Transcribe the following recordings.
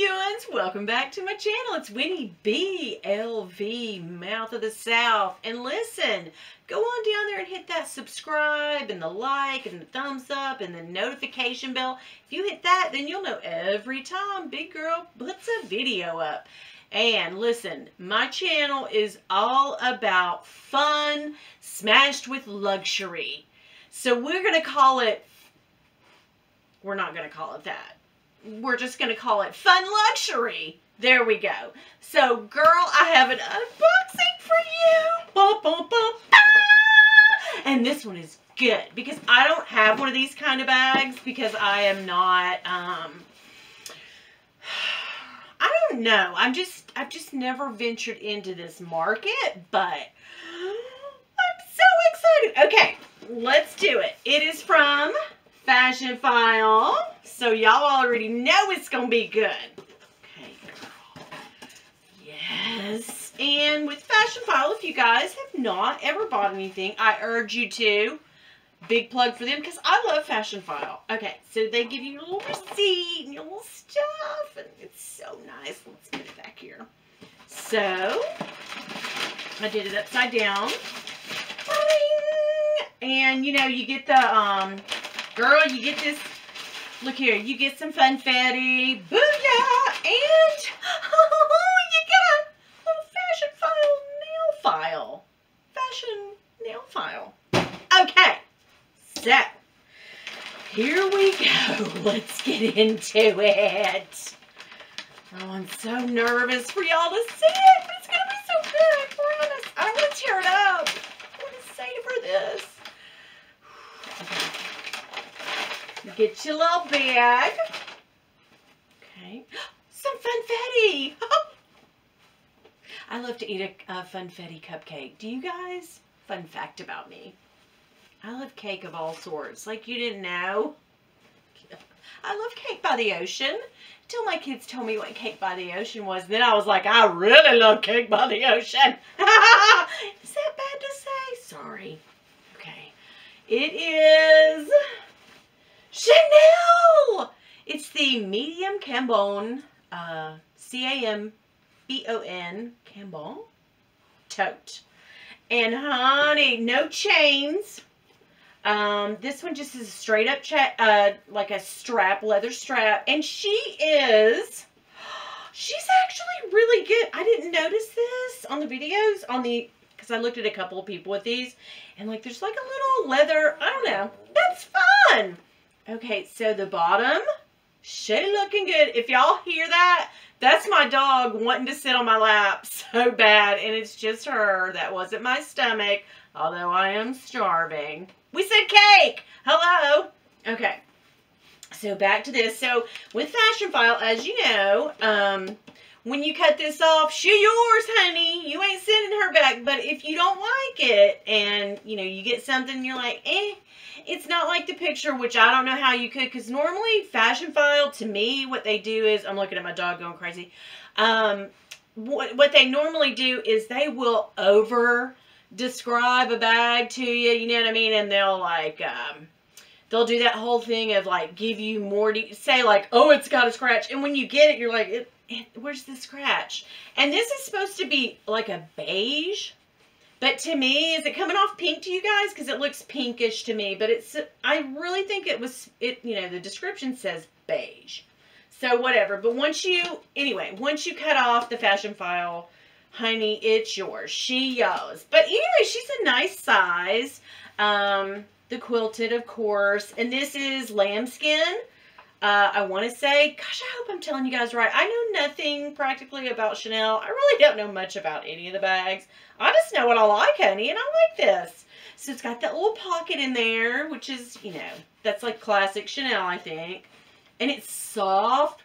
Ewans, welcome back to my channel. It's Winnie B, LV, Mouth of the South. And listen, go on down there and hit that subscribe and the like and the thumbs up and the notification bell. If you hit that, then you'll know every time Big Girl puts a video up. And listen, my channel is all about fun smashed with luxury. So we're not going to call it that. We're just going to call it fun luxury. There we go. So, girl, I have an unboxing for you. Bum, bum, bum, ah! And this one is good because I don't have one of these kind of bags because I am not, I don't know. I've just never ventured into this market, but I'm so excited. Okay, let's do it. It is from Fashionphile. So y'all already know it's going to be good. Okay, girl. Yes. And with Fashionphile, if you guys have not ever bought anything, I urge you to. Big plug for them because I love Fashionphile. Okay, so they give you a little receipt and your little stuff. And it's so nice. Let's get it back here. So, I did it upside down. And, you know, you get the, girl, you get this. Look here, you get some funfetti, booyah, and you get a little Fashionphile nail file. Fashion nail file. Okay, so here we go. Let's get into it. Oh, I'm so nervous for y'all to see it, but it's gonna be so good, I promise. I don't want to tear it up. I want to savor this. Okay. Get your little bag. Okay. Some funfetti. I love to eat a funfetti cupcake. Do you guys? Fun fact about me. I love cake of all sorts. Like you didn't know. I love Cake by the Ocean. Until my kids told me what Cake by the Ocean was. Then I was like, I really love Cake by the Ocean. Is that bad to say? Sorry. Okay. It is Chanel! It's the medium Cambon, C-A-M-B-O-N, Cambon tote. And honey, no chains. This one just is a straight up, like a strap, leather strap. And she's actually really good. I didn't notice this on the videos, because I looked at a couple of people with these. And like, there's like a little leather, I don't know. That's fun. Okay, so the bottom, she looking good. If y'all hear that, that's my dog wanting to sit on my lap so bad. And it's just her. That wasn't my stomach, although I am starving. We said cake. Hello. Okay, so back to this. So with Fashionphile, as you know, when you cut this off, she yours, honey. You ain't sending her back. But if you don't like it and, you know, you get something and you're like, it's not like the picture, which I don't know how you could, because normally Fashionphile, to me, what they do is, I'm looking at my dog going crazy. What they normally do is they will over-describe a bag to you, you know what I mean? And they'll like, they'll do that whole thing of like, give you more, say like, oh, it's got a scratch. And when you get it, you're like, where's the scratch? And this is supposed to be like a beige. But to me, is it coming off pink to you guys? Because it looks pinkish to me. But I really think you know, the description says beige. So whatever. But once you cut off the Fashionphile, honey, it's yours. She yours. But anyway, she's a nice size. The quilted, of course. And this is lambskin. I want to say, gosh, I hope I'm telling you guys right. I know nothing practically about Chanel. I really don't know much about any of the bags. I just know what I like, honey, and I like this. So it's got that little pocket in there, which is, you know, that's like classic Chanel, I think. And it's soft.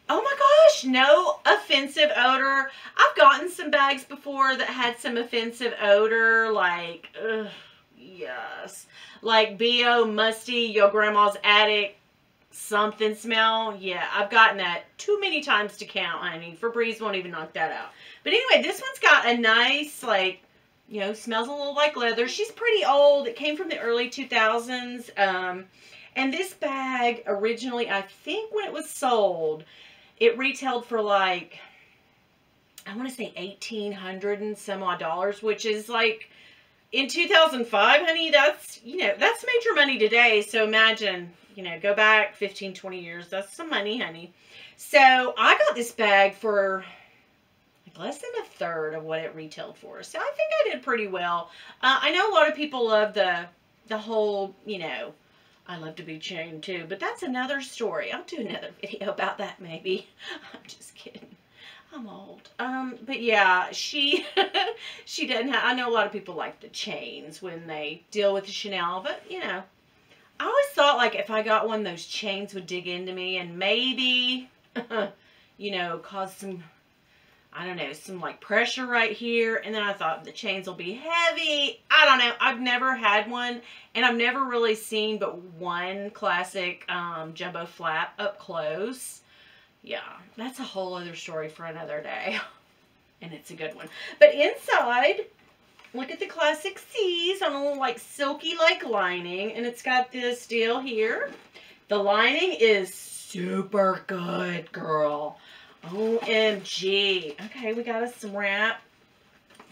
Oh my gosh, no offensive odor. I've gotten some bags before that had some offensive odor, like, ugh, yes. Like B.O. musty, your grandma's attic something smell. Yeah, I've gotten that too many times to count, honey. Febreze won't even knock that out. But anyway, this one's got a nice, like, you know, smells a little like leather. She's pretty old. It came from the early 2000s. And this bag originally, I think when it was sold, It retailed for like, I want to say $1,800 and some odd dollars, which is like, in 2005, honey, that's, you know, that's major money today. So imagine, you know, go back 15, 20 years. That's some money, honey. So I got this bag for like less than a third of what it retailed for. So I think I did pretty well. I know a lot of people love the whole, you know, I love to be chained too, but that's another story. I'll do another video about that maybe. I'm just kidding. I'm old. But yeah, she doesn't have, I know a lot of people like the chains when they deal with the Chanel, but you know, I always thought like if I got one, those chains would dig into me and maybe, you know, cause some, I don't know, some like pressure right here. And then I thought the chains will be heavy. I don't know. I've never had one, and I've never really seen but one classic jumbo flap up close. Yeah, that's a whole other story for another day. And it's a good one. But inside, look at the classic C's on a little like silky like lining. And it's got this deal here. The lining is super good, girl. OMG. Okay, we got us some wrap.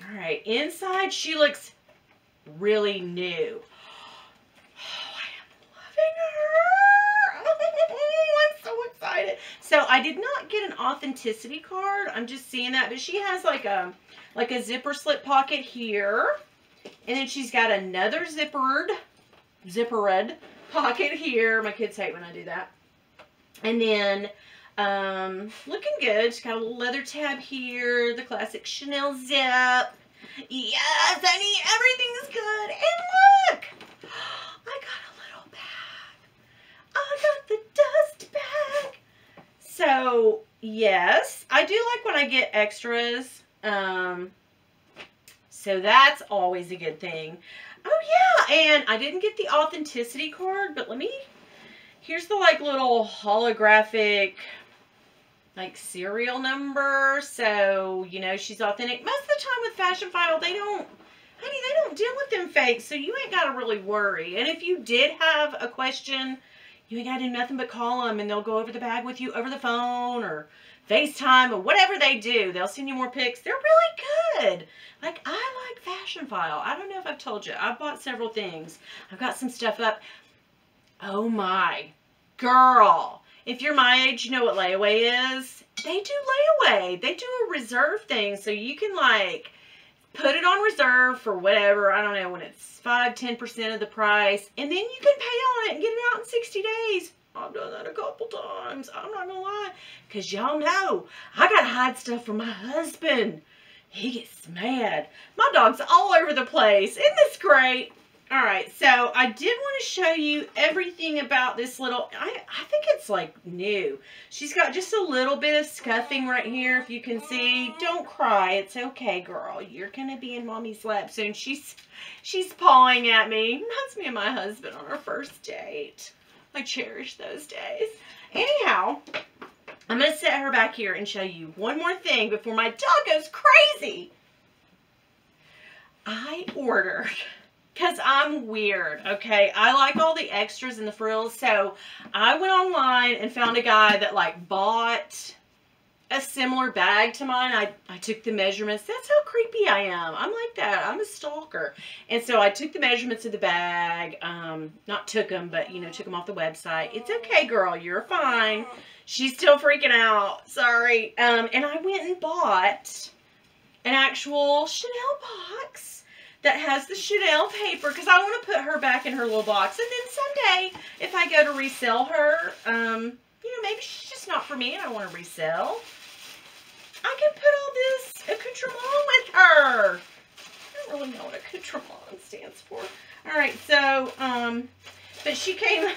All right, inside she looks really new. Oh, I am loving her. Oh, I'm so excited. So I did not get an authenticity card. I'm just seeing that, but she has like a zipper slip pocket here, and then she's got another zippered pocket here. My kids hate when I do that. And then looking good. She's got a little leather tab here, the classic Chanel zip. Yes, honey, everything's good. And look, I got a little bag. I got the dust bag. So, yes, I do like when I get extras. So that's always a good thing. Oh, yeah, and I didn't get the authenticity card, but here's the, like, little holographic, like, serial number. So, you know, she's authentic. Most of the time with Fashionphile, they don't deal with them fakes, so you ain't got to really worry. And if you did have a question, you ain't got to do nothing but call them, and they'll go over the bag with you over the phone or FaceTime or whatever they do. They'll send you more pics. They're really good. Like, I like Fashionphile. I don't know if I've told you. I've bought several things. I've got some stuff up. Oh, my. Girl. If you're my age, you know what layaway is? They do layaway. They do a reserve thing, so you can, like, put it on reserve for whatever. I don't know, when it's 5-10% of the price, and then you can pay on it and get it out in 60 days. I've done that a couple times. I'm not gonna lie, because y'all know I gotta hide stuff from my husband. He gets mad. My dog's all over the place. Isn't this great? All right, so I did want to show you everything about this little, I think it's like new. She's got just a little bit of scuffing right here, if you can see. Don't cry. It's okay, girl. You're going to be in Mommy's lap soon. She's pawing at me. Reminds me of my husband on our first date. I cherish those days. Anyhow, I'm going to set her back here and show you one more thing before my dog goes crazy. I ordered, because I'm weird, okay? I like all the extras and the frills, so I went online and found a guy that, like, bought a similar bag to mine. I took the measurements. That's how creepy I am. I'm like that. I'm a stalker. And so I took the measurements of the bag. Not took them, but, you know, took them off the website. It's okay, girl. You're fine. She's still freaking out. Sorry. And I went and bought an actual Chanel box that has the Chanel paper, because I want to put her back in her little box. And then someday, if I go to resell her, you know, maybe she's just not for me and I want to resell, I can put all this accoutrement with her. I don't really know what accoutrement stands for. Alright, so, but she came,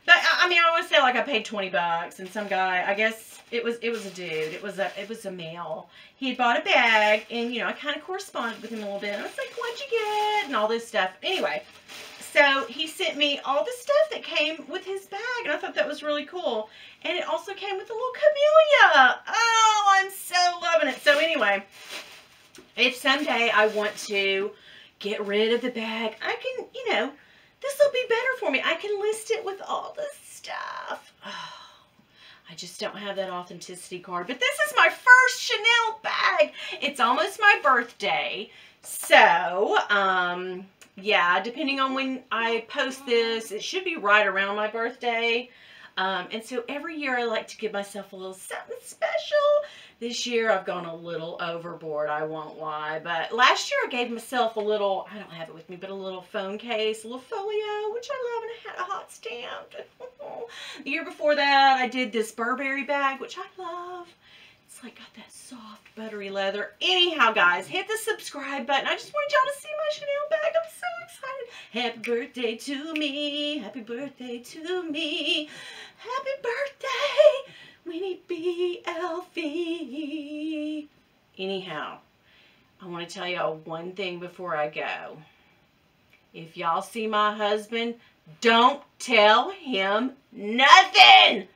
but, I mean, I want to say, like, I paid $20, and some guy, I guess, it was a dude, it was a male. He had bought a bag, and, you know, I kind of corresponded with him a little bit. I was like, what'd you get? And all this stuff. Anyway, so he sent me all the stuff that came with his bag, and I thought that was really cool. And it also came with a little camellia. Oh, I'm so loving it. So anyway, if someday I want to get rid of the bag, I can, you know, this will be better for me. I can list it with all the stuff. Oh, I just don't have that authenticity card. But this is my first Chanel bag. It's almost my birthday. So, yeah, depending on when I post this, it should be right around my birthday. And so every year I like to give myself a little something special. This year I've gone a little overboard, I won't lie. But last year I gave myself a little, I don't have it with me, but a little phone case, a little folio, which I love, and it had a hot stamp. The year before that I did this Burberry bag, which I love. It's like got that soft, buttery leather. Anyhow, guys, hit the subscribe button. I just wanted y'all to see my Chanel bag. I'm so excited. Happy birthday to me. Happy birthday to me. Happy birthday, Winnie B. Elfie. Anyhow, I want to tell y'all one thing before I go. If y'all see my husband, don't tell him nothing.